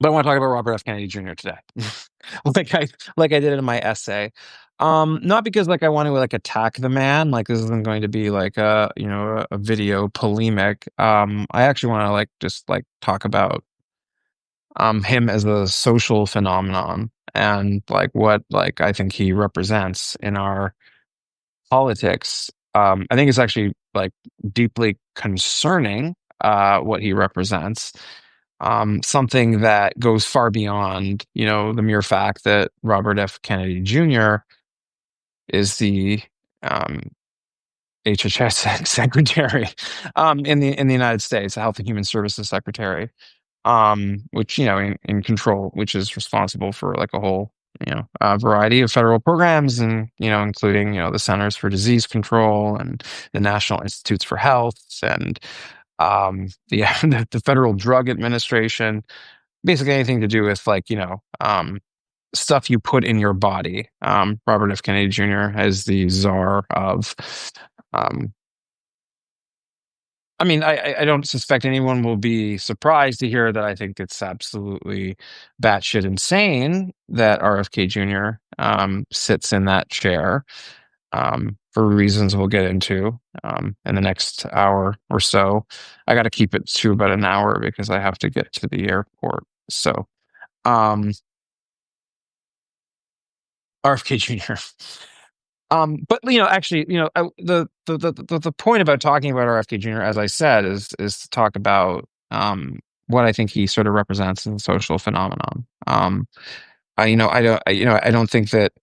But I want to talk about Robert F. Kennedy Jr. today, like I did in my essay. Not because like I want to like attack the man. Like this isn't going to be like a video polemic. I actually want to like just like talk about him as a social phenomenon and like what like I think he represents in our politics. I think it's actually like deeply concerning what he represents. Something that goes far beyond, the mere fact that Robert F. Kennedy Jr. is the um, HHS secretary in the United States, the Health and Human Services secretary, which in control, which is responsible for like a whole variety of federal programs, and including the Centers for Disease Control and the National Institutes for Health and the Federal Drug Administration, basically anything to do with like stuff you put in your body. Robert F. Kennedy Jr. as the czar of. Um, I mean, I don't suspect anyone will be surprised to hear that I think it's absolutely batshit insane that RFK Jr. Sits in that chair for reasons we'll get into in the next hour or so. I got to keep it to about an hour because I have to get to the airport. So, um, RFK Jr. But actually, the point about talking about RFK Jr., as I said, is to talk about what I think he sort of represents as a social phenomenon. I don't think that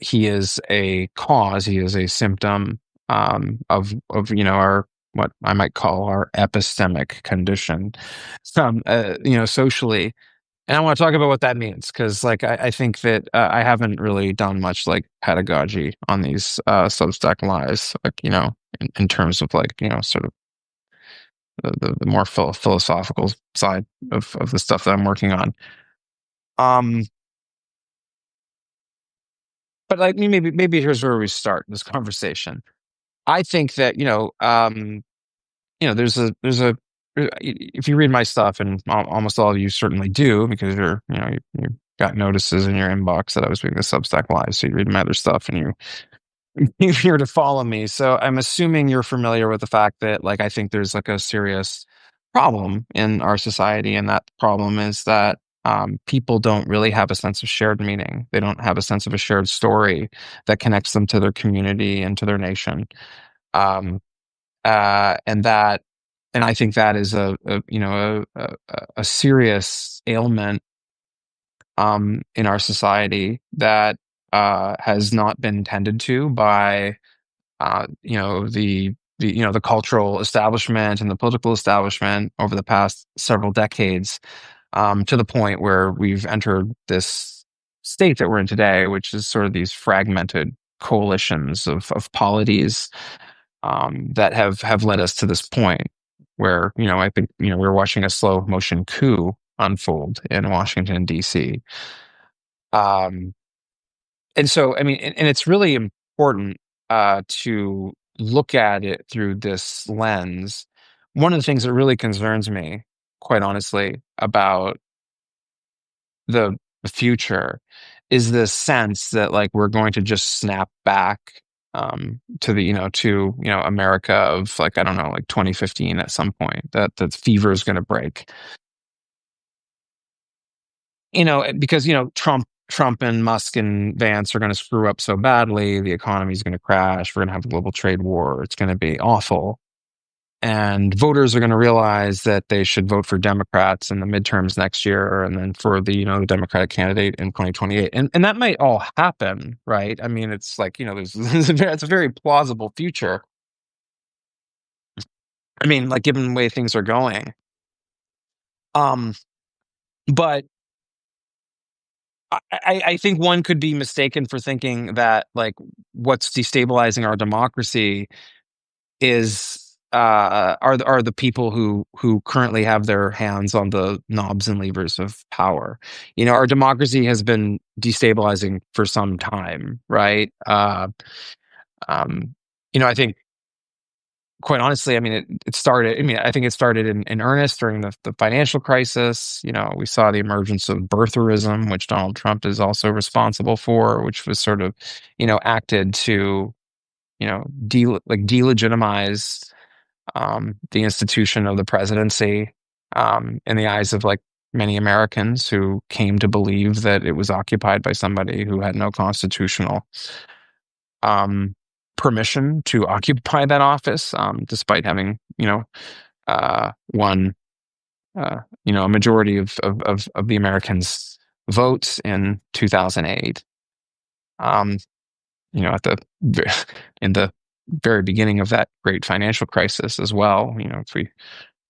he is a cause. He is a symptom of our what I might call our epistemic condition, socially. And I want to talk about what that means because, like, I think that I haven't really done much like pedagogy on these Substack lives, like in terms of like sort of the more philosophical side of the stuff that I'm working on. Um, but like maybe here's where we start this conversation. I think that there's a if you read my stuff, and almost all of you certainly do because you got notices in your inbox that I was doing the Substack live, so you read my other stuff and you're here to follow me. So I'm assuming you're familiar with the fact that like I think there's like a serious problem in our society, and that problem is that people don't really have a sense of shared meaning. They don't have a sense of a shared story that connects them to their community and to their nation. Um, and that and I think that is a serious ailment in our society that has not been tended to by the cultural establishment and the political establishment over the past several decades, to the point where we've entered this state that we're in today, which is sort of these fragmented coalitions of polities that have led us to this point where I think we're watching a slow motion coup unfold in Washington D.C. Um, and so I mean, and it's really important to look at it through this lens. One of the things that really concerns me, quite honestly, about the future is this sense that like we're going to just snap back to the America of like I don't know, like 2015 at some point, that the fever is going to break, because Trump and Musk and Vance are going to screw up so badly, the economy is going to crash, we're going to have a global trade war, it's going to be awful. And voters are going to realize that they should vote for Democrats in the midterms next year, and then for the Democratic candidate in 2028. And that might all happen, right? I mean, it's like it's a very plausible future. I mean, like given the way things are going. Um, but I think one could be mistaken for thinking that like what's destabilizing our democracy is are the people who currently have their hands on the knobs and levers of power. Our democracy has been destabilizing for some time, right? Um, I think quite honestly, I mean, it started. I mean, I think it started in earnest during the financial crisis. You know, we saw the emergence of birtherism, which Donald Trump is also responsible for, which was sort of, acted to, delegitimize the institution of the presidency in the eyes of like many Americans who came to believe that it was occupied by somebody who had no constitutional um, permission to occupy that office, despite having, won, a majority of the Americans' votes in 2008. Um, at the in the very beginning of that great financial crisis as well. If we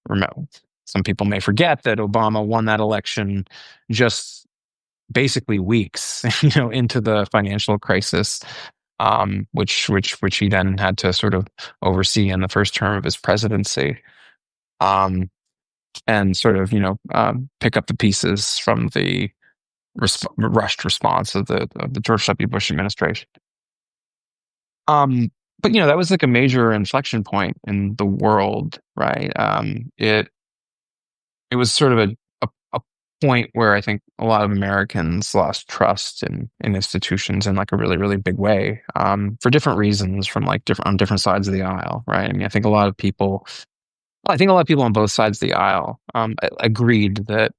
remember, some people may forget that Obama won that election just basically weeks, into the financial crisis, which he then had to sort of oversee in the first term of his presidency, and sort of pick up the pieces from the rushed response of the George W. Bush administration. Um, but that was like a major inflection point in the world, right? It was sort of a point where I think a lot of Americans lost trust in institutions in like a really, really big way, for different reasons from like different on different sides of the aisle, right? I mean, I think a lot of people on both sides of the aisle agreed that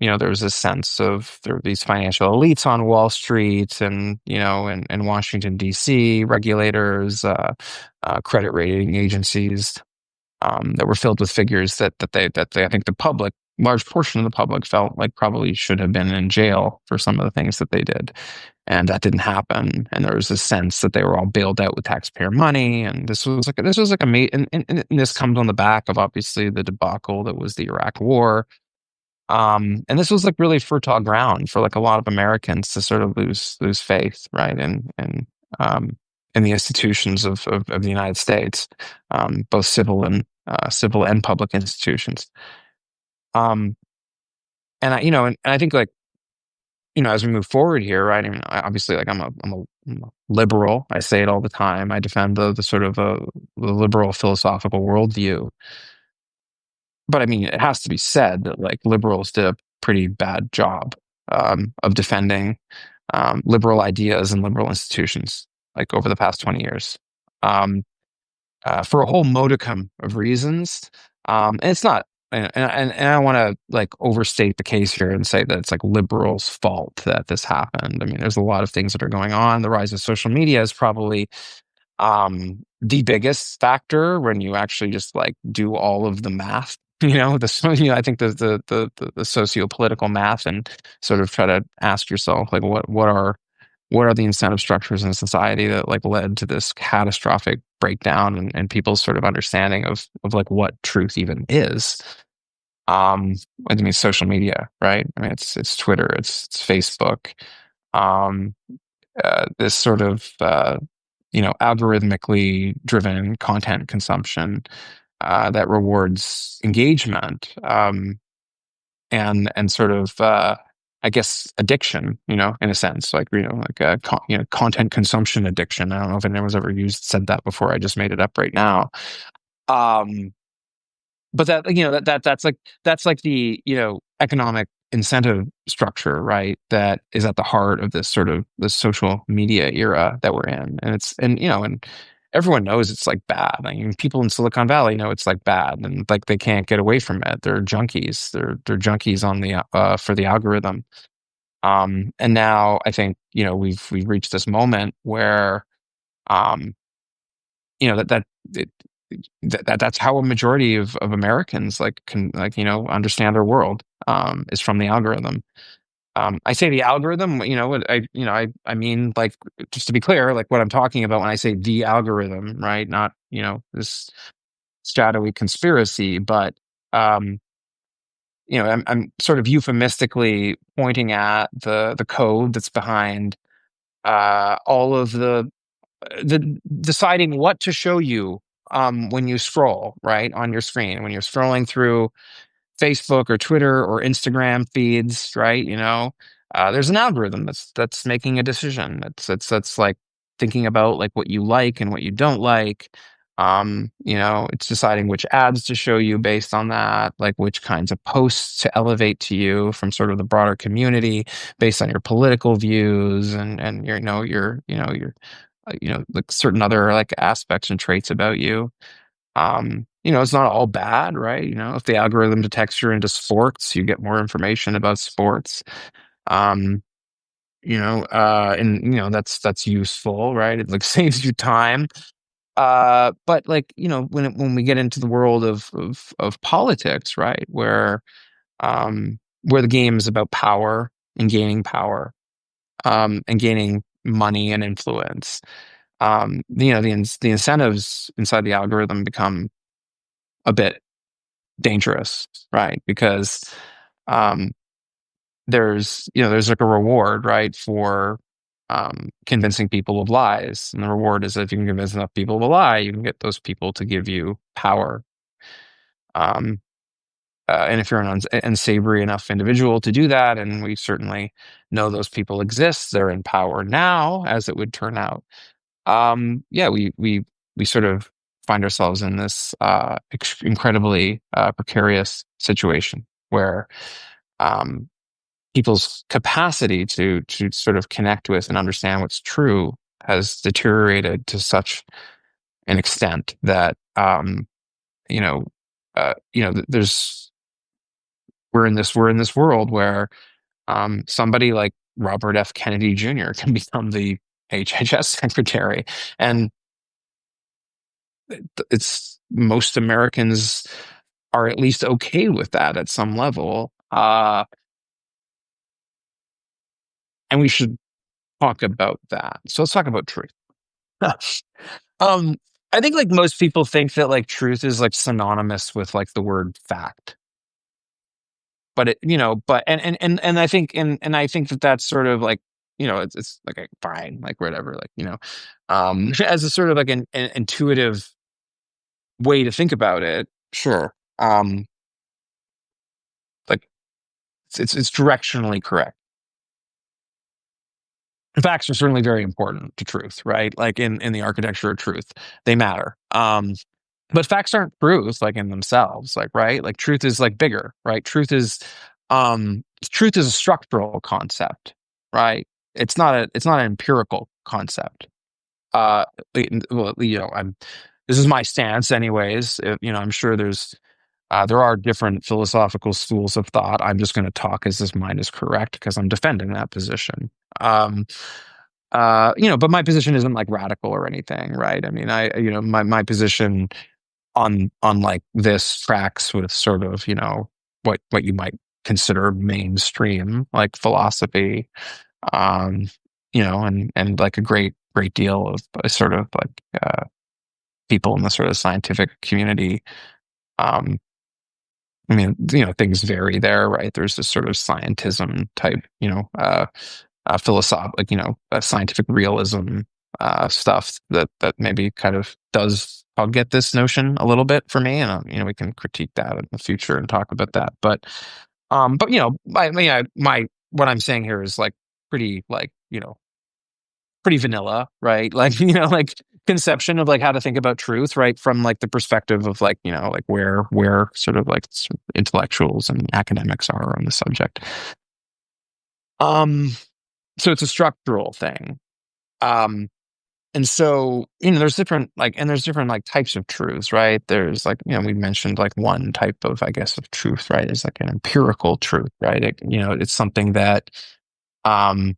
there was a sense of there were these financial elites on Wall Street and, and Washington, D.C., regulators, credit rating agencies, that were filled with figures that they I think the public, large portion of the public felt like probably should have been in jail for some of the things that they did. And that didn't happen. And there was a sense that they were all bailed out with taxpayer money. And and this comes on the back of obviously the debacle that was the Iraq War. And this was like really fertile ground for like a lot of Americans to sort of lose faith, right? Um, in the institutions of the United States, both civil and public institutions. Um, and I think like, as we move forward here, right? I mean, obviously, like I'm a liberal. I say it all the time. I defend the sort of the liberal philosophical worldview. But I mean, it has to be said that like liberals did a pretty bad job, of defending liberal ideas and liberal institutions like over the past 20 years, um, for a whole modicum of reasons. And it's not, and I don't want to like overstate the case here and say that it's like liberals' fault that this happened. I mean, there's a lot of things that are going on. The rise of social media is probably the biggest factor when you actually just like do all of the math. I think the socio-political math and sort of try to ask yourself like what are the incentive structures in society that like led to this catastrophic breakdown and people's sort of understanding of like what truth even is. I mean, social media, right? I mean, it's Twitter, it's Facebook, um, this sort of algorithmically driven content consumption that rewards engagement, and sort of I guess addiction, in a sense, like like a content consumption addiction. I don't know if anyone's ever said that before. I just made it up right now. Um, but that's like the economic incentive structure, right, that is at the heart of this sort of the social media era that we're in. And everyone knows it's like bad. I mean, people in Silicon Valley know it's like bad, and like they can't get away from it. They're junkies. They're junkies on the for the algorithm. And now I think we've reached this moment where um you know that that it, that's how a majority of Americans like can like understand their world, is from the algorithm. I say the algorithm, I mean, like, just to be clear, like what I'm talking about when I say the algorithm, right? Not this shadowy conspiracy, but um I'm sort of euphemistically pointing at the code that's behind all of the deciding what to show you when you scroll right on your screen when you're scrolling through Facebook or Twitter or Instagram feeds, right? There's an algorithm that's making a decision. That's like thinking about like what you like and what you don't like, It's deciding which ads to show you based on that, like which kinds of posts to elevate to you from sort of the broader community based on your political views and like certain other like aspects and traits about you. It's not all bad, right? If the algorithm detects you're into sports, you get more information about sports. Um, and that's useful, right? It like saves you time. But like, when we get into the world of politics, right, where the game is about power, and gaining money and influence, the incentives inside the algorithm become a bit dangerous, right? Because um, there's like a reward, right, for convincing people of lies, and the reward is that if you can convince enough people of a lie, you can get those people to give you power. Um, and if you're an unsavory enough individual to do that, and we certainly know those people exist, they're in power now, as it would turn out. Yeah, we sort of find ourselves in this incredibly precarious situation where um, people's capacity to sort of connect with and understand what's true has deteriorated to such an extent that you know there's we're in this world where somebody like Robert F. Kennedy Jr. can become the HHS secretary, and it's most Americans are at least okay with that at some level, and we should talk about that. So let's talk about truth. um, I think like most people think that like truth is like synonymous with like the word fact, but and I think and I think that that's sort of like it's like fine, like whatever, like as a sort of like an intuitive way to think about it, sure. Like it's directionally correct. Facts are certainly very important to truth, right? Like in the architecture of truth, they matter. But facts aren't truth like in themselves, like right? Like truth is like bigger, right? Truth is a structural concept, right? It's not an empirical concept. Uh well, this is my stance anyways. I'm sure there are different philosophical schools of thought. I'm just going to talk as this mine is correct because I'm defending that position. Um, but my position isn't like radical or anything, right? I mean, my position on like this tracks with sort of, what you might consider mainstream like philosophy, um, and like a great deal of sort of like people in the sort of scientific community. Um, I mean, things vary there, right? There's this sort of scientism type, philosophic, scientific realism stuff that maybe kind of does. I'll get this notion a little bit for me, and we can critique that in the future and talk about that. But my what I'm saying here is like pretty like pretty vanilla, right? Like like conception of like how to think about truth, right? From like the perspective of like like where sort of like intellectuals and academics are on the subject. Um, so it's a structural thing. Um, and so there's different like types of truths, right? There's like we mentioned like one type of I guess of truth, right? Is like an empirical truth, right? It's something that um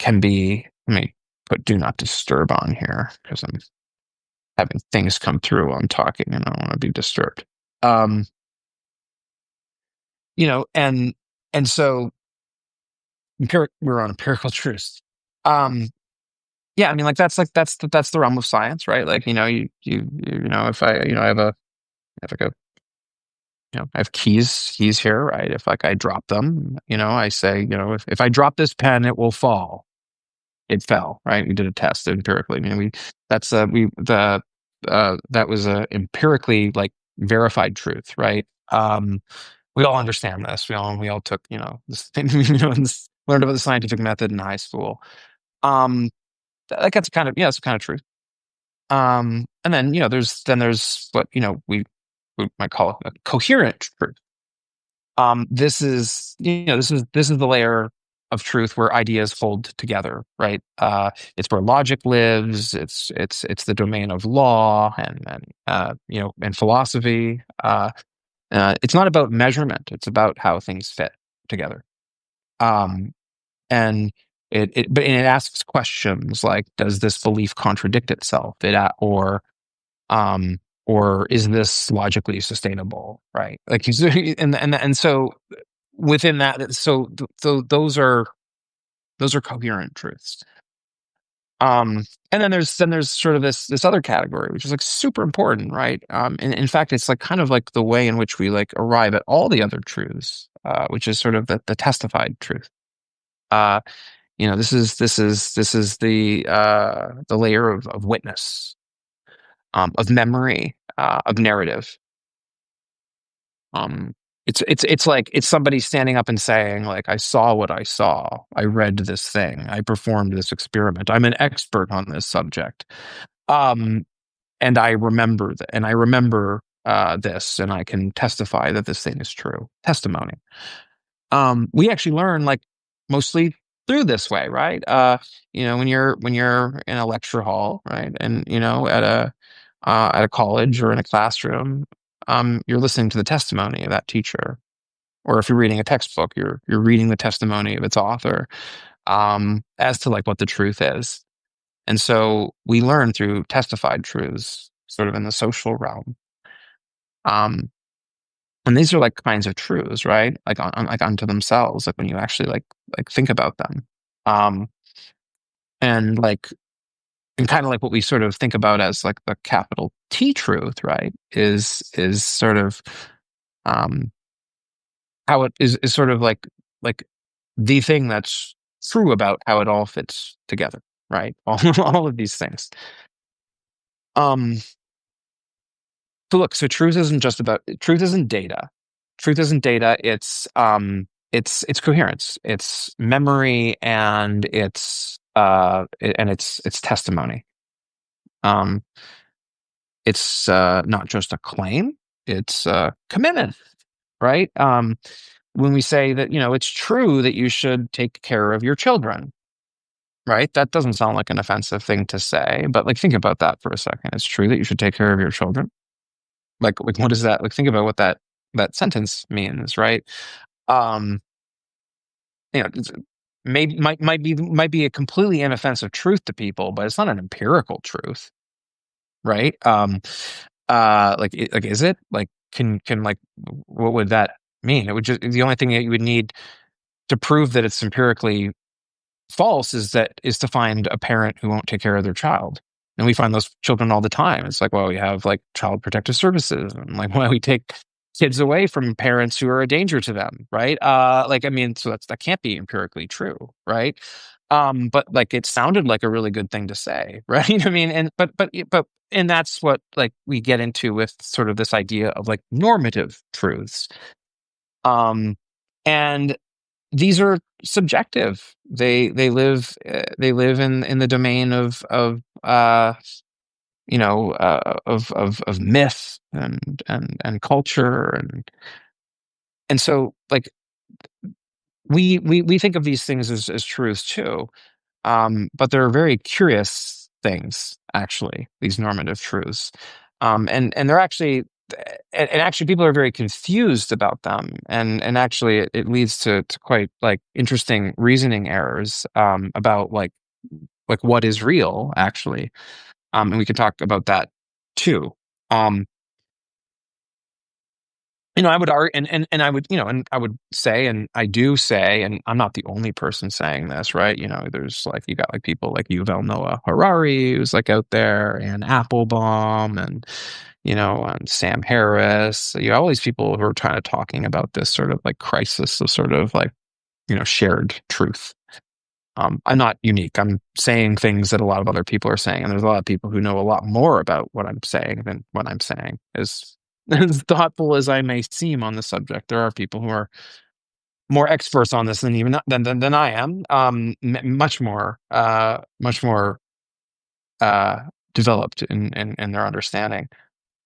can be. Let me put do not disturb on here because I'm having things come through while I'm talking and I don't want to be disturbed. Um, and so we're on empirical truths. Um, yeah, I mean, that's the realm of science, right? Like, if I have like I have keys here, right? If like I drop them, I say, if I drop this pen, it will fall. It fell, right? We did a test empirically. I mean, that was a empirically like verified truth, right? We all understand this. We all took, this thing, learned about the scientific method in high school. Um, like that's kind of, yeah, it's kind of truth. And then, there's what, we might call it a coherent truth. This is the layer of truth where ideas hold together, right? It's where logic lives. It's the domain of law and philosophy. It's not about measurement. It's about how things fit together. Um, and it asks questions like, does this belief contradict itself? Um, or is this logically sustainable? Right? Like, and so within that, those are coherent truths. And then there's sort of this other category, which is like super important, right? And in fact, it's like kind of like the way in which we like arrive at all the other truths, which is sort of the testified truth. Uh, this is the layer of witness, of memory, of narrative. Um, it's like it's somebody standing up and saying, like, I saw what I saw. I read this thing. I performed this experiment. I'm an expert on this subject. Um, and I remember this, and I can testify that this thing is true. Testimony. We actually learn like mostly through this way, right? When you're in a lecture hall, right, and at a college or in a classroom, you're listening to the testimony of that teacher. Or if you're reading a textbook, you're reading the testimony of its author, as to like what the truth is. And so we learn through testified truths, sort of in the social realm. Um, and these are like kinds of truths, right? Like like unto themselves, like when you actually like think about them. Um, and like and kind of like what we sort of think about as like the capital T truth, right? Is sort of um how it is sort of like the thing that's true about how it all fits together, right? All of these things. Um, so truth isn't data. Truth isn't data. It's coherence. It's memory, and it's testimony. Um, it's not just a claim. It's a commitment, right? When we say that, it's true that you should take care of your children, right? That doesn't sound like an offensive thing to say, but like think about that for a second. It's true that you should take care of your children. Like what is that? Like think about what that sentence means, right? Um, it's, maybe might be a completely inoffensive truth to people, but it's not an empirical truth, right? Like is it? Like can like what would that mean? It would just the only thing that you would need to prove that it's empirically false is to find a parent who won't take care of their child. And we find those children all the time. It's like, well, we have like child protective services, and like, why we take kids away from parents who are a danger to them, right? Like, I mean, so that can't be empirically true, right? But like, it sounded like a really good thing to say, right? I mean, and that's what like we get into with sort of this idea of like normative truths. Um, and these are subjective. They live in the domain of myth and culture, and so like we think of these things as truths too. But they're very curious things, actually, these normative truths. And they're actually, and actually, people are very confused about them. And actually, it leads to quite like interesting reasoning errors, about like what is real, actually. And we can talk about that too. Um, I would argue, and I would, and I would say, and I do say, and I'm not the only person saying this, right? There's like, you got like people like Yuval Noah Harari, who's like out there, and Applebaum, and Sam Harris. You have all these people who are kind of talking about this sort of like crisis of sort of like, shared truth. I'm not unique. I'm saying things that a lot of other people are saying, and there's a lot of people who know a lot more about what I'm saying than what I'm saying. As thoughtful as I may seem on the subject, there are people who are more experts on this than I am. Much more developed in their understanding.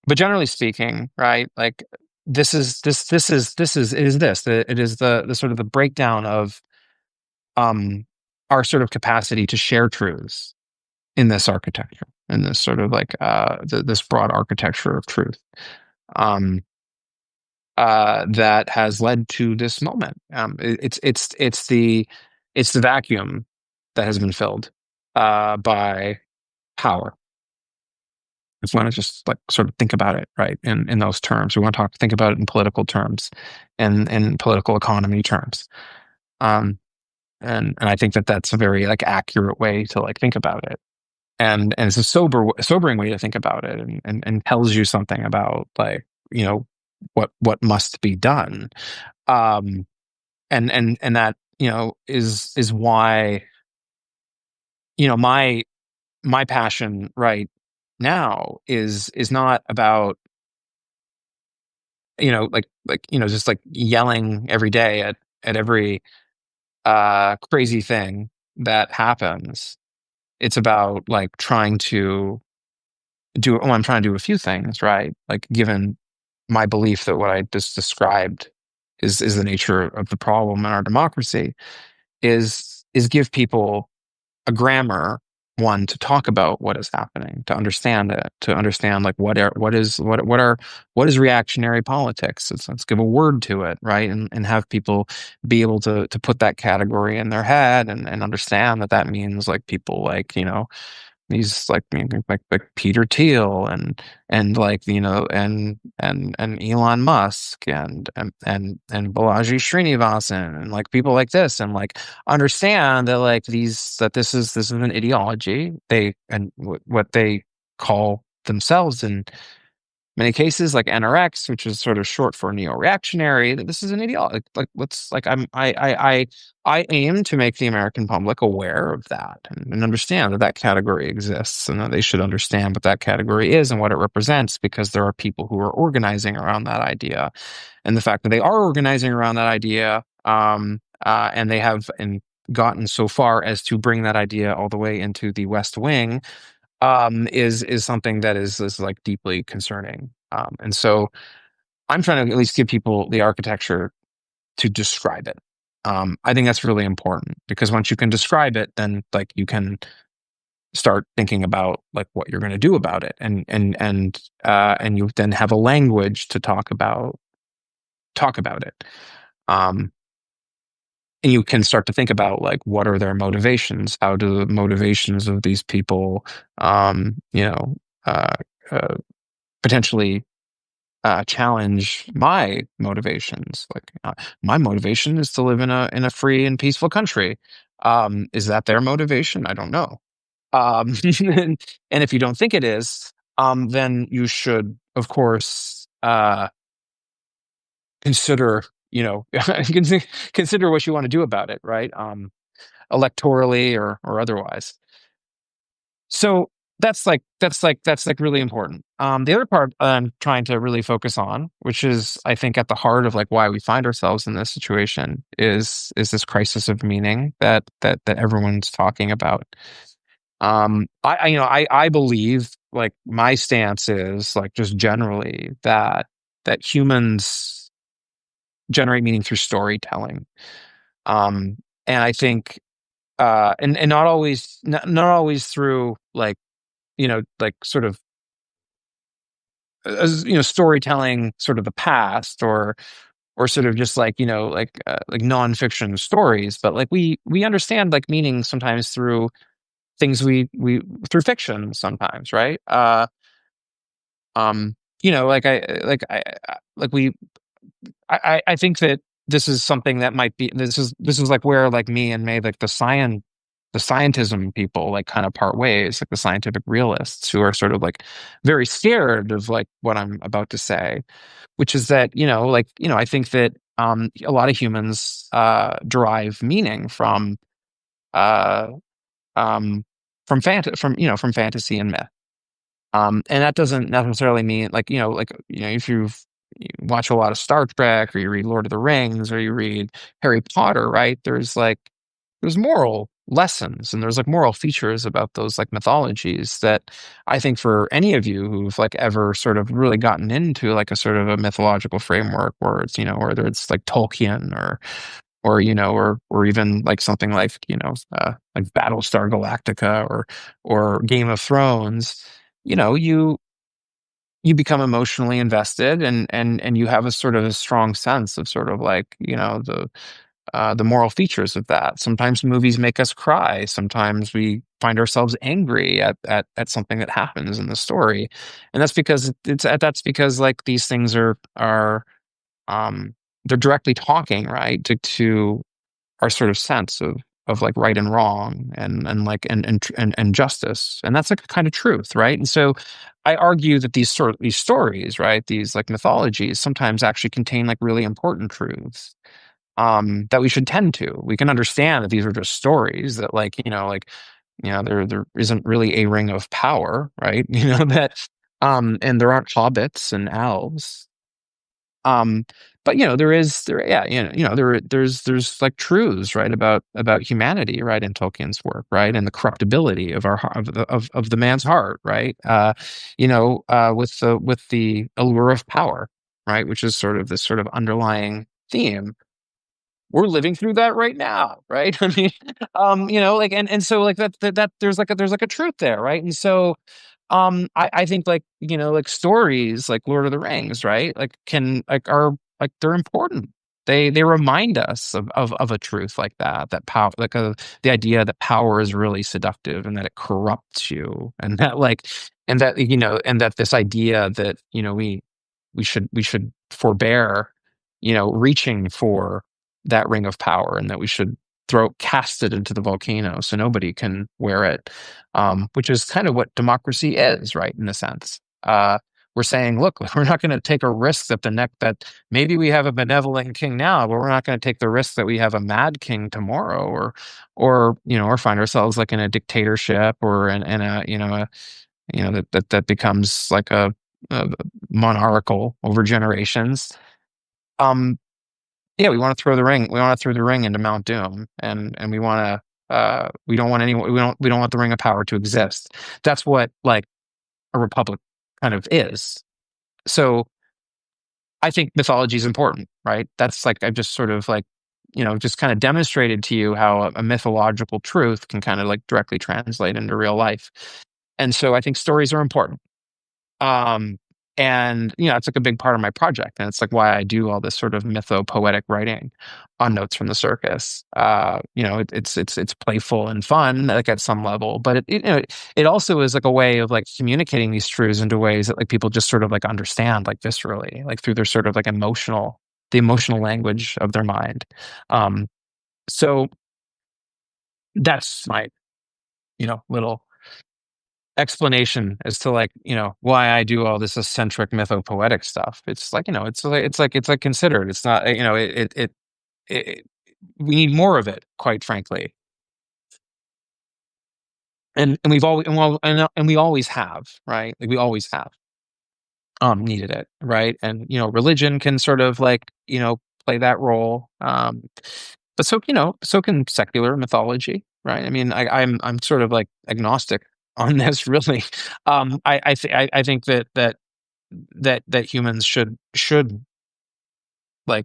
But generally speaking, right, like this is this. It is the sort of the breakdown of um our sort of capacity to share truths in this architecture, in this sort of like this broad architecture of truth. Um that has led to this moment. It's the vacuum that has been filled by power. If we want to just like sort of think about it, right, in those terms, we want to think about it in political terms, and in political economy terms. Um, and I think that that's a very like accurate way to like think about it, and it's a sobering way to think about it, and tells you something about like what must be done. Um, and that is why my passion right now is not about just like yelling every day at every crazy thing that happens. It's about like trying to I'm trying to do a few things, right? Like given my belief that what I just described is the nature of the problem in our democracy, is give people a grammar, one, to talk about what is happening, to understand it, to understand like what is reactionary politics. Let's give a word to it, right? And have people be able to put that category in their head, and understand that that means like people like these like like Peter Thiel, and like and Elon Musk, and Balaji Srinivasan, and like people like this, and like understand that like that this is an ideology, what they call themselves in many cases, like NRX, which is sort of short for neo-reactionary. That this is an ideology. Like let's like I aim to make the American public aware of that, and understand that that category exists, and that they should understand what that category is and what it represents, because there are people who are organizing around that idea, and the fact that they are organizing around that idea, and they have gotten so far as to bring that idea all the way into the West Wing, is something that is like deeply concerning. And so I'm trying to at least give people the architecture to describe it. I think that's really important, because once you can describe it, then like you can start thinking about like what you're going to do about it, and you then have a language to talk about it. Um, and you can start to think about like what are their motivations, how do the motivations of these people um you know uh, uh potentially challenge my motivations. Like my motivation is to live in a free and peaceful country. Is that their motivation? I don't know. And if you don't think it is, then you should of course consider consider what you want to do about it, right? Electorally or otherwise. So that's like really important. The other part I'm trying to really focus on, which is I think at the heart of like why we find ourselves in this situation, is this crisis of meaning that everyone's talking about. I believe, like my stance is like just generally that humans generate meaning through storytelling. Um, and I think and not always through like like sort of storytelling sort of the past, or sort of just like like nonfiction stories, but like we understand like meaning sometimes through things we through fiction sometimes, right? Like like we I think that this is something that might be this is like where like me and May, like the scientism people like kind of part ways, like the scientific realists who are sort of like very scared of like what I'm about to say, which is that I think that a lot of humans derive meaning uh from fantasy and myth. And that doesn't necessarily mean like, if you watch a lot of Star Trek, or you read Lord of the Rings, or you read Harry Potter, right? There's moral lessons and there's like moral features about those like mythologies that I think for any of you who've like ever sort of really gotten into like a sort of a mythological framework where it's, whether it's like Tolkien or or even like something like Battlestar Galactica or Game of Thrones, you become emotionally invested and you have a sort of a strong sense of sort of like the moral features of that. Sometimes movies make us cry. Sometimes we find ourselves angry at something that happens in the story, and that's because like these things are um they're directly talking right to our sort of sense of like right and wrong and like and justice, and that's like a kind of truth, right? And so I argue that these stories, right, these like mythologies sometimes actually contain like really important truths that we should tend to. We can understand that these are just stories that there isn't really a ring of power, right? That and there aren't hobbits and elves. Um, but there is there yeah, there's like truths, right, about humanity, right, in Tolkien's work, right? And the corruptibility of of the man's heart, right? With the allure of power, right, which is sort of this sort of underlying theme. We're living through that right now, right? I mean, like and so like that there's like a truth there, right? And so I think like like stories like Lord of the Rings, right? Like can like are like they're important. They remind us of a truth like that power the idea that power is really seductive and that it corrupts you and that and that this idea that we should forbear reaching for that ring of power and that we should cast it into the volcano so nobody can wear it, which is kind of what democracy is, right? In a sense, we're saying, look, we're not going to take a risk that maybe we have a benevolent king now, but we're not going to take the risk that we have a mad king tomorrow, or find ourselves like in a dictatorship or in a that becomes like a monarchical over generations. Um, yeah, we want to throw the ring. We want to throw the ring into Mount Doom, and we want to. We don't want anyone. We don't want the ring of power to exist. That's what like a republic kind of is. So I think mythology is important, right? That's like I've just sort of like just kind of demonstrated to you how a mythological truth can kind of like directly translate into real life. And so I think stories are important. Um, and it's like a big part of my project, and it's like why I do all this sort of mytho-poetic writing on Notes from the Circus. It's playful and fun, like at some level, but it also is like a way of like communicating these truths into ways that like people just sort of like understand, like viscerally, like through their sort of like the emotional language of their mind. So that's my little explanation as to like why I do all this eccentric mythopoetic stuff. It's like it's like considered. It's not it we need more of it, quite frankly, and we've always and we always have, right? Like we always have needed it, right? And religion can sort of like play that role, but so can secular mythology, right? I mean, I'm sort of like agnostic on this, really. I think that humans should like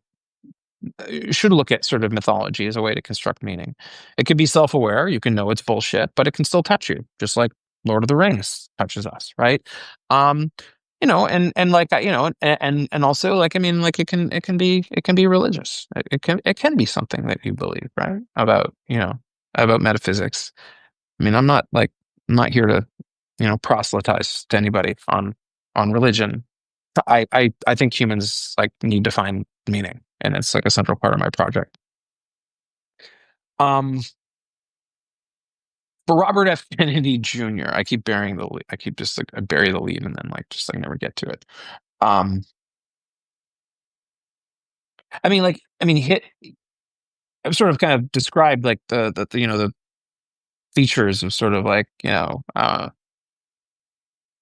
should look at sort of mythology as a way to construct meaning. It could be self-aware. You can know it's bullshit, but it can still touch you, just like Lord of the Rings touches us, right? Um, and like and also like I mean, like it can be religious. It can be something that you believe, right? About metaphysics. I mean, I'm not here to proselytize to anybody on religion. I think humans like need to find meaning, and it's like a central part of my project. Um, for Robert F. Kennedy Jr., I keep burying the lead. I keep just like I bury the lead and then like just like never get to it. Um, hit. I've sort of kind of described like the features of sort of like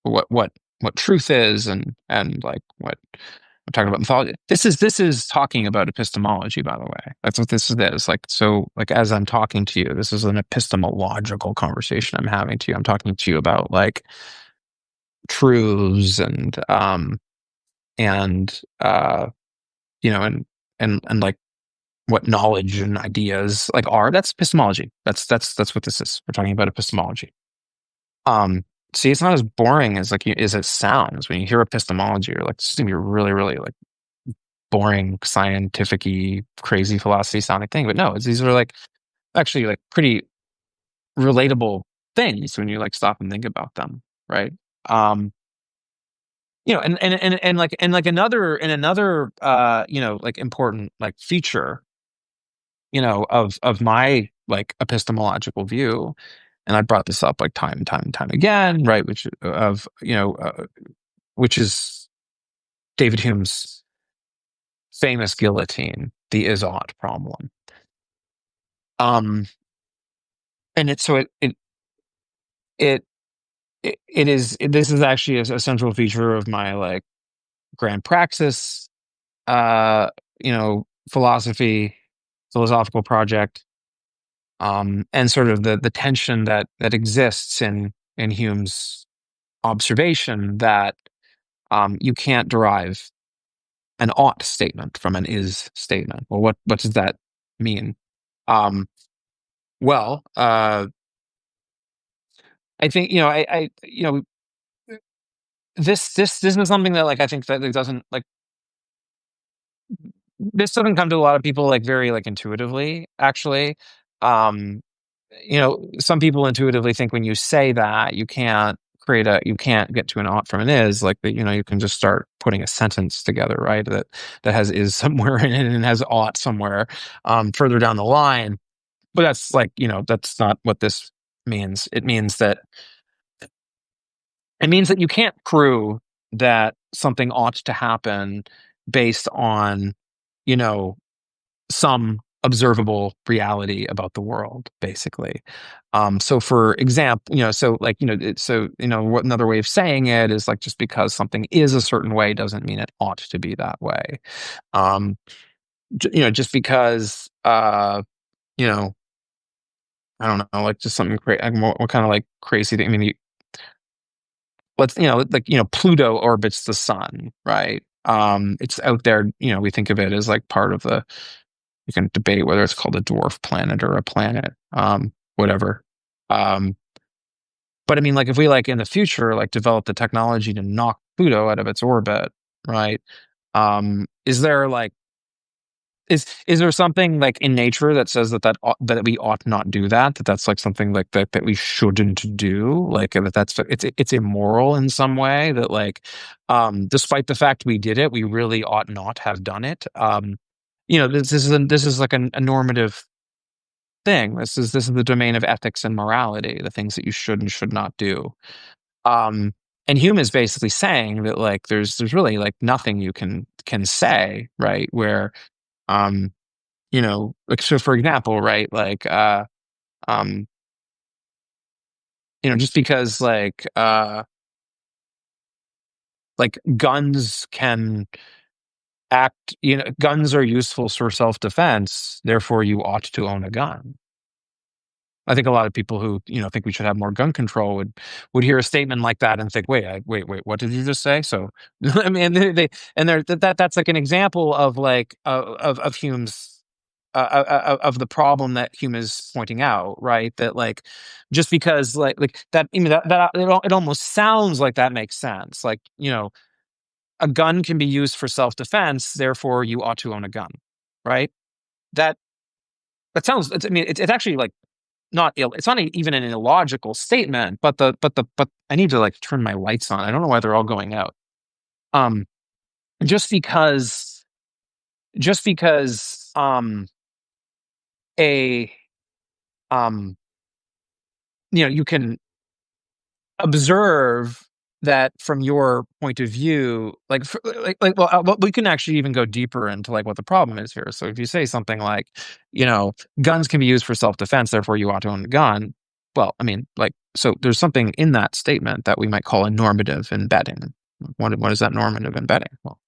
what what truth is and like talking about mythology. This is talking about epistemology, by the way. That's what this is. Like, so, like, as I'm talking to you, this is an epistemological conversation I'm having to you. I'm talking to you about like truths and and like what knowledge and ideas like are. That's epistemology. That's what this is. We're talking about epistemology. Um, See, it's not as boring as like as it sounds when you hear epistemology. You're like, this is gonna be really, really like boring, scientific-y, crazy philosophy sounding thing. But no, these are like actually like pretty relatable things when you like stop and think about them, right? Um, and like another like important like feature of my like epistemological view, and I brought this up like time and time and time again, right? Which is David Hume's famous guillotine, the is-ought problem. Um, and it so it it is this is actually a central feature of my like grand praxis, philosophy, philosophical project, and sort of the tension that exists in Hume's observation that you can't derive an ought statement from an is statement. Well, what does that mean? Um, well, I think this is something that like I think that it doesn't like this doesn't come to a lot of people like very like intuitively actually. um some people intuitively think when you say that you can't get to an ought from an is, like that you can just start putting a sentence together, right, that has is somewhere in it and has ought somewhere further down the line. But that's like that's not what this means. It means that you can't prove that something ought to happen based on you know some observable reality about the world, basically. So for example, what another way of saying it is like just because something is a certain way doesn't mean it ought to be that way. Um, just because you know, I don't know, like just something crazy. What kind of like crazy thing? I mean, Pluto orbits the sun, right? It's out there. We think of it as like part of the you can debate whether it's called a dwarf planet or a planet, whatever. Um, but I mean, like if we like in the future, like develop the technology to knock Pluto out of its orbit, right? Is there like is there something like in nature that says that we ought not do that's like something like that we shouldn't do, like it's immoral in some way, that like despite the fact we did it, we really ought not have done it. This is like a normative thing. This is the domain of ethics and morality, the things that you should and should not do. um and Hume is basically saying that like there's really like nothing you can say, right, where um like, so for example, right, um just because like guns can guns are useful for self-defense, therefore you ought to own a gun. I think a lot of people who think we should have more gun control would hear a statement like that and think, wait, what did you just say? So I mean, that's like an example of like of Hume's of the problem that Hume is pointing out, right? That like just because like that, it almost sounds like that makes sense. Like a gun can be used for self defense, therefore you ought to own a gun, right? That that sounds. It's actually like it's not even an illogical statement, but I need to like turn my lights on. I don't know why they're all going out. Um, just because a um you can observe that from your point of view, well, we can actually even go deeper into like what the problem is here. So if you say something like, guns can be used for self-defense, therefore you ought to own a gun. Well, I mean, like, so there's something in that statement that we might call a normative embedding. What is that normative embedding? Well,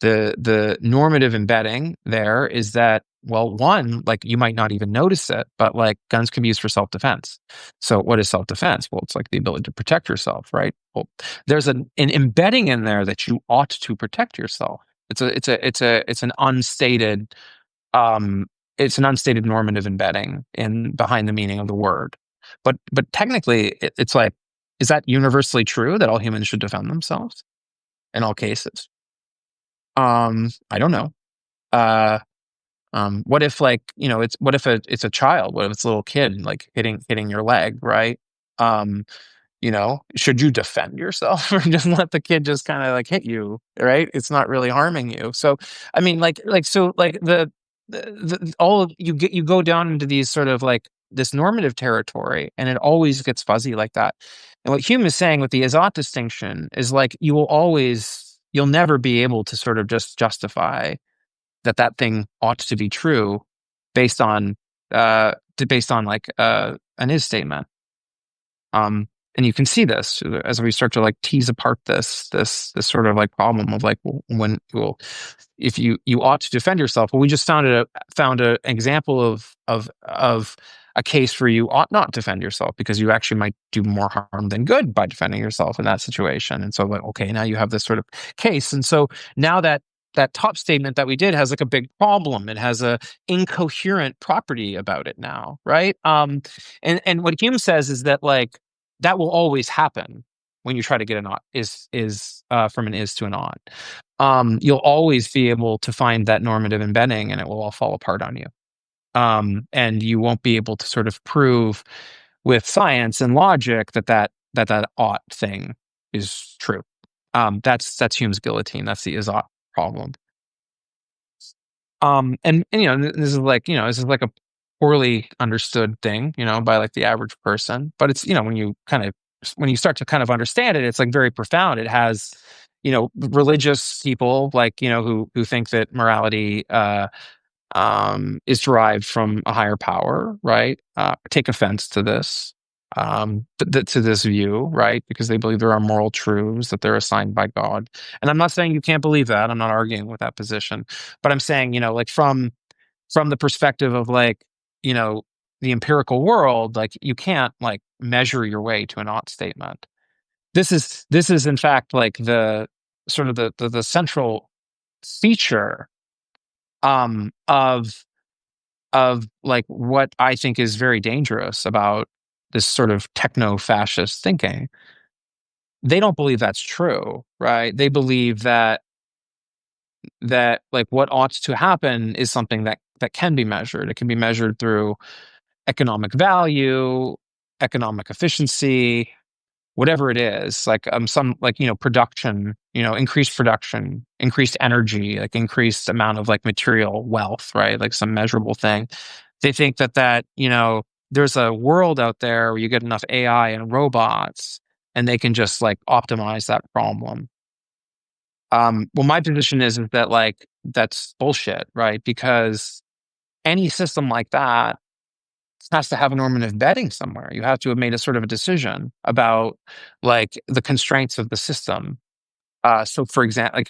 The normative embedding there is that, well, one, like you might not even notice it, but like guns can be used for self-defense. So what is self-defense? Well, it's like the ability to protect yourself, right? Well, there's an embedding in there that you ought to protect yourself. It's an unstated um it's an unstated normative embedding in behind the meaning of the word. But technically it's like, is that universally true that all humans should defend themselves in all cases? I don't know. Uh, what if like, what if it's a child? What if it's a little kid like hitting your leg, right? Um, should you defend yourself or just let the kid just kind of like hit you, right? It's not really harming you. So, I mean, like all of you go down into these sort of like this normative territory, and it always gets fuzzy like that. And what Hume is saying with the is-ought distinction is like you'll never be able to sort of just justify that thing ought to be true based on like an is statement. Um, and you can see this as we start to like tease apart this sort of like problem of like, if you ought to defend yourself. Well, we just found an example of a case where you ought not defend yourself because you actually might do more harm than good by defending yourself in that situation. And so like, okay, now you have this sort of case. And so now that top statement that we did has like a big problem. It has a incoherent property about it now, right? And what Hume says is that like that will always happen when you try to get an ought is from an is to an ought. You'll always be able to find that normative embedding, and it will all fall apart on you. And you won't be able to sort of prove with science and logic that ought thing is true. That's Hume's guillotine. That's the is ought problem. And this is like a poorly understood thing, by like the average person. But it's, when you start to kind of understand it, it's like very profound. It has, religious people like, who think that morality is derived from a higher power, right? Take offense to this, to this view, right? Because they believe there are moral truths that they're assigned by God. And I'm not saying you can't believe that. I'm not arguing with that position, but I'm saying, like from the perspective of like, you know, the empirical world, like you can't like measure your way to an ought statement. This is in fact like the sort of the central feature of like what I think is very dangerous about this sort of techno-fascist thinking. They don't believe that's true, right? They believe that like what ought to happen is something that can be measured. It can be measured through economic value, economic efficiency, whatever it is, like some like production, increased production, increased energy, like increased amount of like material wealth, right? Like some measurable thing. They think that there's a world out there where you get enough AI and robots and they can just like optimize that problem. Well, my position is that like that's bullshit, right? Because any system like that has to have a normative embedding somewhere. You have to have made a sort of a decision about like the constraints of the system. So for example,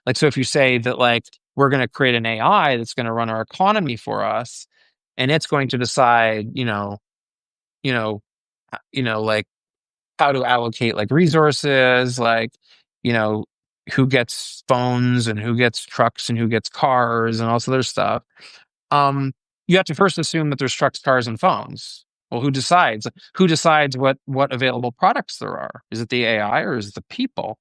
like so if you say that like we're going to create an AI that's going to run our economy for us, and it's going to decide, you know, like how to allocate like resources, like you know, who gets phones and who gets trucks and who gets cars and all this other stuff. um, you have to first assume that there's trucks, cars, and phones. Well, who decides? Who decides what available products there are? Is it the AI or is it the people?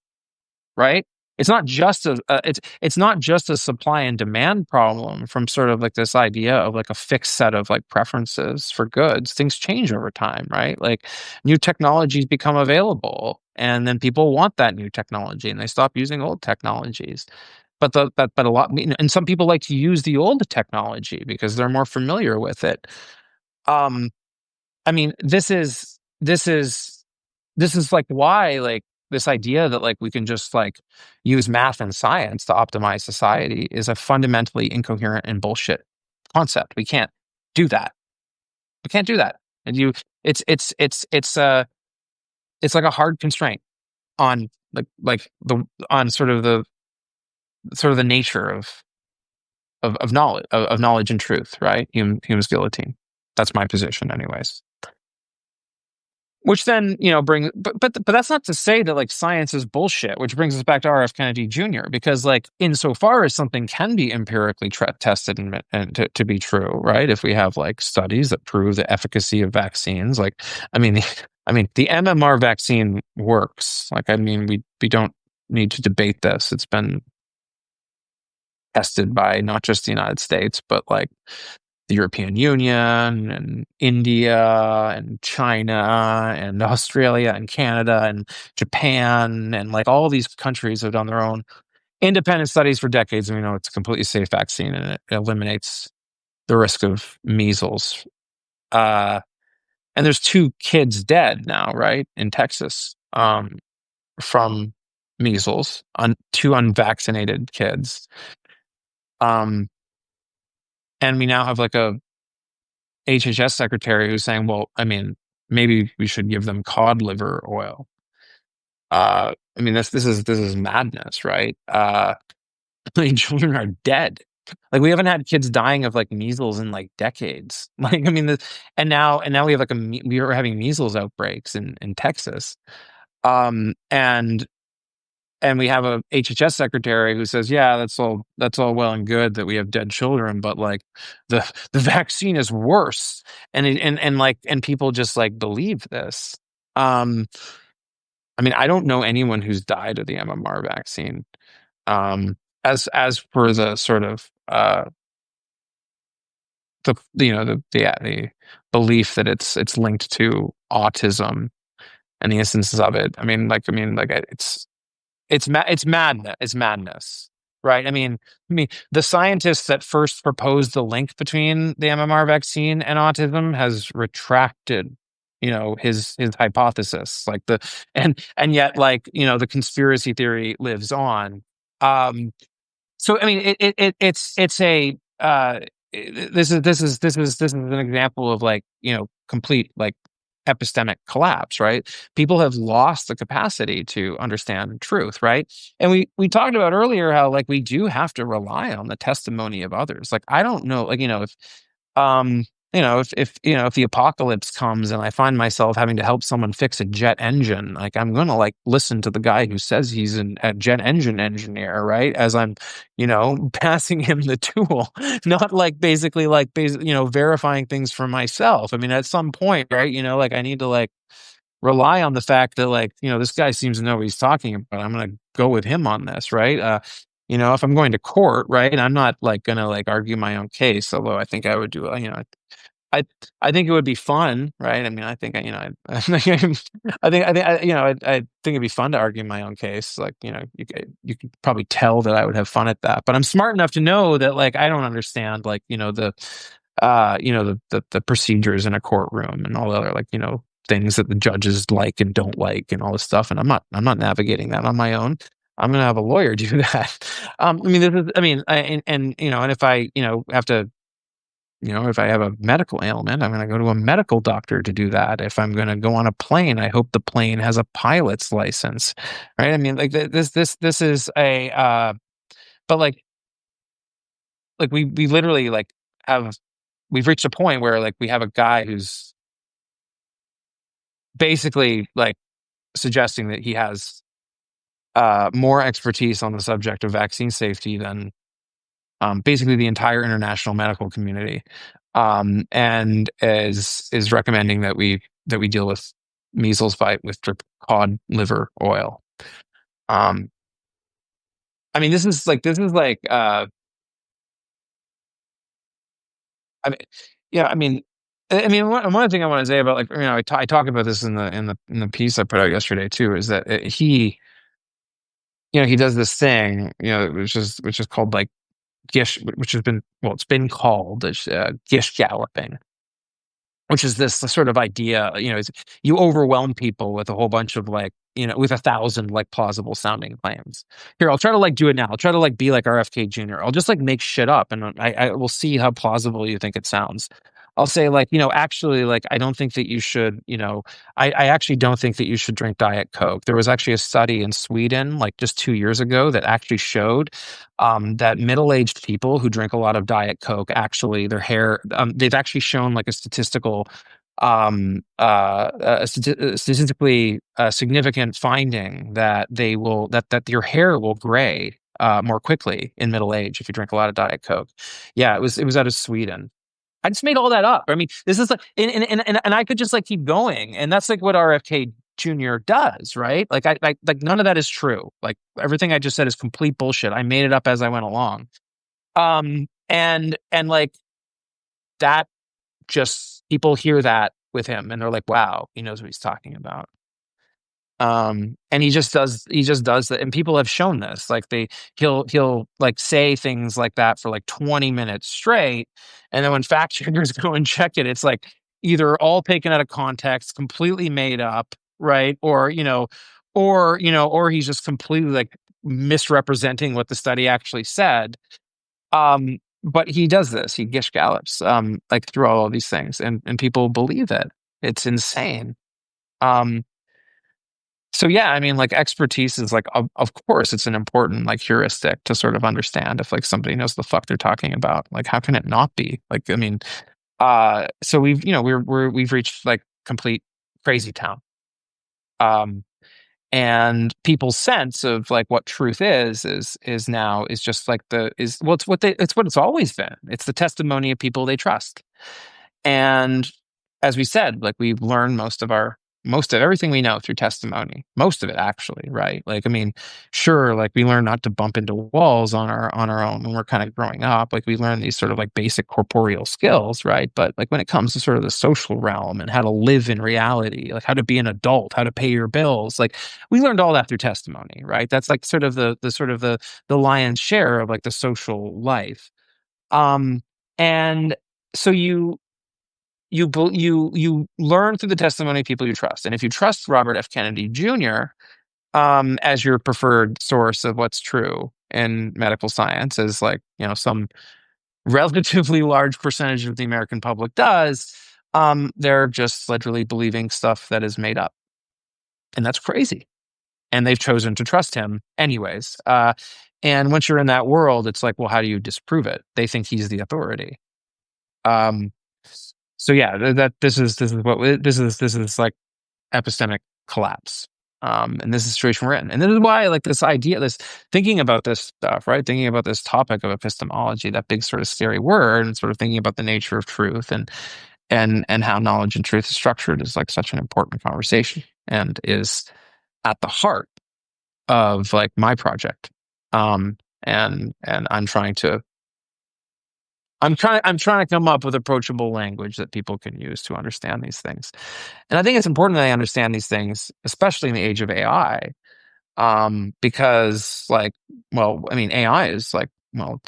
Right? It's not just a supply and demand problem from sort of like this idea of like a fixed set of like preferences for goods. Things change over time, right? Like new technologies become available, and then people want that new technology, and they stop using old technologies. But a lot, and some people like to use the old technology because they're more familiar with it. Um, I mean, this is like why like this idea that like we can just like use math and science to optimize society is a fundamentally incoherent and bullshit concept. We can't do that. We can't do that. And it's like a hard constraint on like the on sort of sort of the nature of knowledge and truth, right? Hume's guillotine. That's my position, anyways. Which then, bring but that's not to say that like science is bullshit, which brings us back to R.F. Kennedy Jr. Because like insofar as something can be empirically tested and to be true, right? If we have like studies that prove the efficacy of vaccines, like I mean, the MMR vaccine works. Like I mean, we don't need to debate this. It's been tested by not just the United States, but like the European Union and India and China and Australia and Canada and Japan and like all these countries have done their own independent studies for decades, and we know it's a completely safe vaccine and it eliminates the risk of measles. And there's 2 kids dead now, right, in Texas, from measles on 2 unvaccinated kids. And we now have like a HHS secretary who's saying, well, I mean, maybe we should give them cod liver oil. I mean, this is madness, right? I mean, children are dead. Like we haven't had kids dying of like measles in like decades. Like I mean, and now we have like we are having measles outbreaks in Texas, and we have a HHS secretary who says, "Yeah, that's all well and good that we have dead children, but like the vaccine is worse." And people just like believe this. Um, I mean, I don't know anyone who's died of the MMR vaccine. As for the sort of the belief that it's linked to autism and the instances of it. It's madness, right? I mean, the scientist that first proposed the link between the MMR vaccine and autism has retracted, his hypothesis. And yet, the conspiracy theory lives on. So I mean, it's a this is an example of complete epistemic collapse, right? People have lost the capacity to understand truth, right? And we talked about earlier how we do have to rely on the testimony of others. Like I don't know, um if the apocalypse comes and I find myself having to help someone fix a jet engine, like I'm gonna listen to the guy who says he's a jet engine engineer, right? As I'm, passing him the tool, not verifying things for myself. I mean, at some point, right? I need to rely on the fact that this guy seems to know what he's talking about. I'm gonna go with him on this, right? If I'm going to court, right, and I'm not gonna argue my own case, although I think I would do, I think it would be fun, right? I mean, I think I think it'd be fun to argue my own case. You could probably tell that I would have fun at that, but I'm smart enough to know that I don't understand the procedures in a courtroom and all the other things that the judges like and don't like and all this stuff. And I'm not navigating that on my own. I'm going to have a lawyer do that. And if I, have to, if I have a medical ailment, I'm going to go to a medical doctor to do that. If I'm going to go on a plane, I hope the plane has a pilot's license, right? I mean, this is but we literally we've reached a point where we have a guy who's basically suggesting that he has more expertise on the subject of vaccine safety than basically the entire international medical community, and is recommending that we deal with measles with cod liver oil. I mean, I mean, yeah, one thing I want to say about I talk about this in the piece I put out yesterday too, is that he does this thing, which is called gish, which it's been called gish galloping, which is this sort of idea, you overwhelm people with a whole bunch of with 1,000 plausible sounding claims. Here, I'll try to do it now. I'll try to be like RFK Jr. I'll just make shit up, and I will see how plausible you think it sounds. I'll say like, actually, like, I don't think that you should, I actually don't think that you should drink Diet Coke. There was actually a study in Sweden, like just 2 years ago, that actually showed that middle-aged people who drink a lot of Diet Coke, actually, their hair, they've actually shown like a statistically significant finding that that your hair will gray more quickly in middle age if you drink a lot of Diet Coke. Yeah, it was out of Sweden. I just made all that up. I mean, this is like, and I could just like keep going, and that's like what RFK Jr. does, right? Like I like none of that is true. Like everything I just said is complete bullshit. I made it up as I went along. And like that, just people hear that with him, and they're like, wow, he knows what he's talking about. And he just does that, and people have shown this. Like he'll like say things like that for like 20 minutes straight, and then when fact checkers go and check it, it's like either all taken out of context, completely made up, right? Or he's just completely like misrepresenting what the study actually said. But he does this. He gish gallops like through all of these things, and people believe it. It's insane. Um, so yeah, I mean, like expertise is like, of course, it's an important like heuristic to sort of understand if like somebody knows the fuck they're talking about. Like, how can it not be? Like, I mean, so we've you know we've reached like complete crazy town. Um, and people's sense of like what truth is now is just like the is well, it's what it's always been. It's the testimony of people they trust. And as we said, like we've learned most of everything we know through testimony. Most of it actually, right? Like I mean, sure, like we learn not to bump into walls on our own when we're kind of growing up. Like we learn these sort of like basic corporeal skills, right? But like when it comes to sort of the social realm and how to live in reality, like how to be an adult, how to pay your bills, like we learned all that through testimony, right? That's like sort of the lion's share of like the social life. Um and so you learn through the testimony of people you trust. And if you trust Robert F. Kennedy Jr. As your preferred source of what's true in medical science, as like some relatively large percentage of the American public does, they're just literally believing stuff that is made up, and that's crazy. And they've chosen to trust him anyways. And once you're in that world, it's like, well, how do you disprove it? They think he's the authority. Um, so yeah, that this is like epistemic collapse. And this is the situation we're in. And this is why like this idea, this thinking about this stuff, right? Thinking about this topic of epistemology, that big sort of scary word, and sort of thinking about the nature of truth and how knowledge and truth is structured is like such an important conversation, and is at the heart of like my project. And I'm trying to come up with approachable language that people can use to understand these things. And I think it's important that they understand these things, especially in the age of AI, because, like, well, I mean, AI is like, well,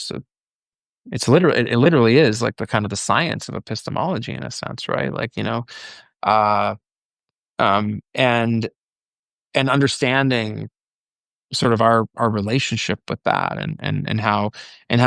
it literally is like the kind of the science of epistemology in a sense, right? Like, uh, and understanding sort of our relationship with that, and how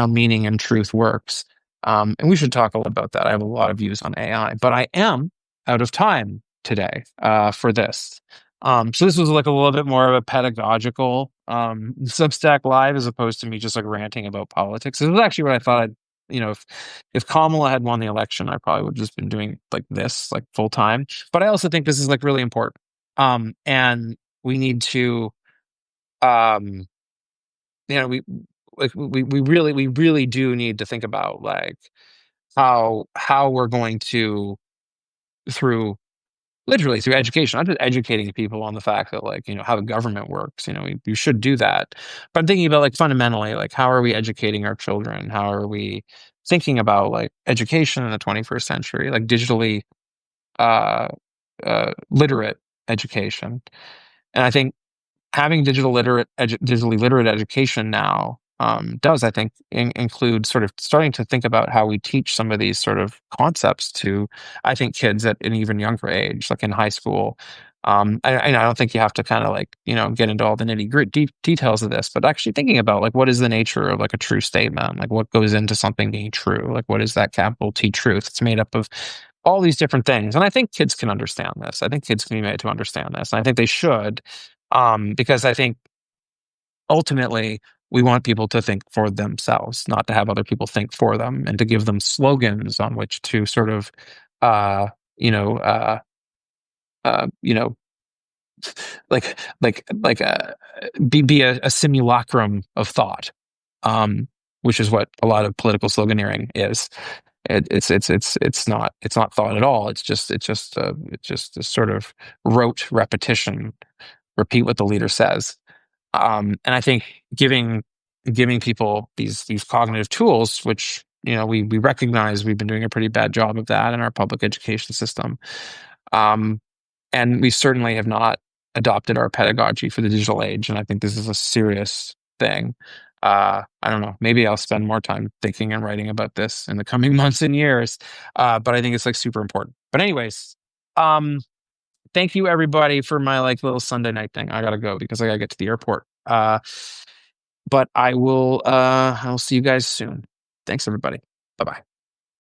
meaning and truth works. And we should talk a little about that. I have a lot of views on AI, but I am out of time today for this. So this was like a little bit more of a pedagogical Substack live, as opposed to me just like ranting about politics. This was actually what I thought if Kamala had won the election, I probably would have just been doing like this like full time. But I also think this is like really important. And we need to um we like we really do need to think about like how we're going to, through literally through education, not just educating people on the fact that like how the government works. We should do that, but I'm thinking about like fundamentally, like how are we educating our children? How are we thinking about like education in the 21st century, like digitally uh literate education? And I think having digitally literate education now does, I think, include sort of starting to think about how we teach some of these sort of concepts to, I think, kids at an even younger age, like in high school. I don't think you have to kind of like, get into all the nitty gritty details of this, but actually thinking about like what is the nature of like a true statement, like what goes into something being true, like what is that capital T truth? It's made up of all these different things, and I think kids can understand this. I think kids can be made to understand this, and I think they should, because I think ultimately we want people to think for themselves, not to have other people think for them, and to give them slogans on which to sort of, uh, you know, uh, you know, like be a simulacrum of thought, which is what a lot of political sloganeering is. It's not thought at all. It's just a sort of rote repetition. Repeat what the leader says. And I think giving people these cognitive tools, which we recognize we've been doing a pretty bad job of that in our public education system, um, and we certainly have not adopted our pedagogy for the digital age. And I think this is a serious thing. I don't know. Maybe I'll spend more time thinking and writing about this in the coming months and years. But I think it's like super important. But anyways, um, thank you everybody for my like little Sunday night thing. I gotta go because I gotta get to the airport. But I'll see you guys soon. Thanks everybody. Bye bye.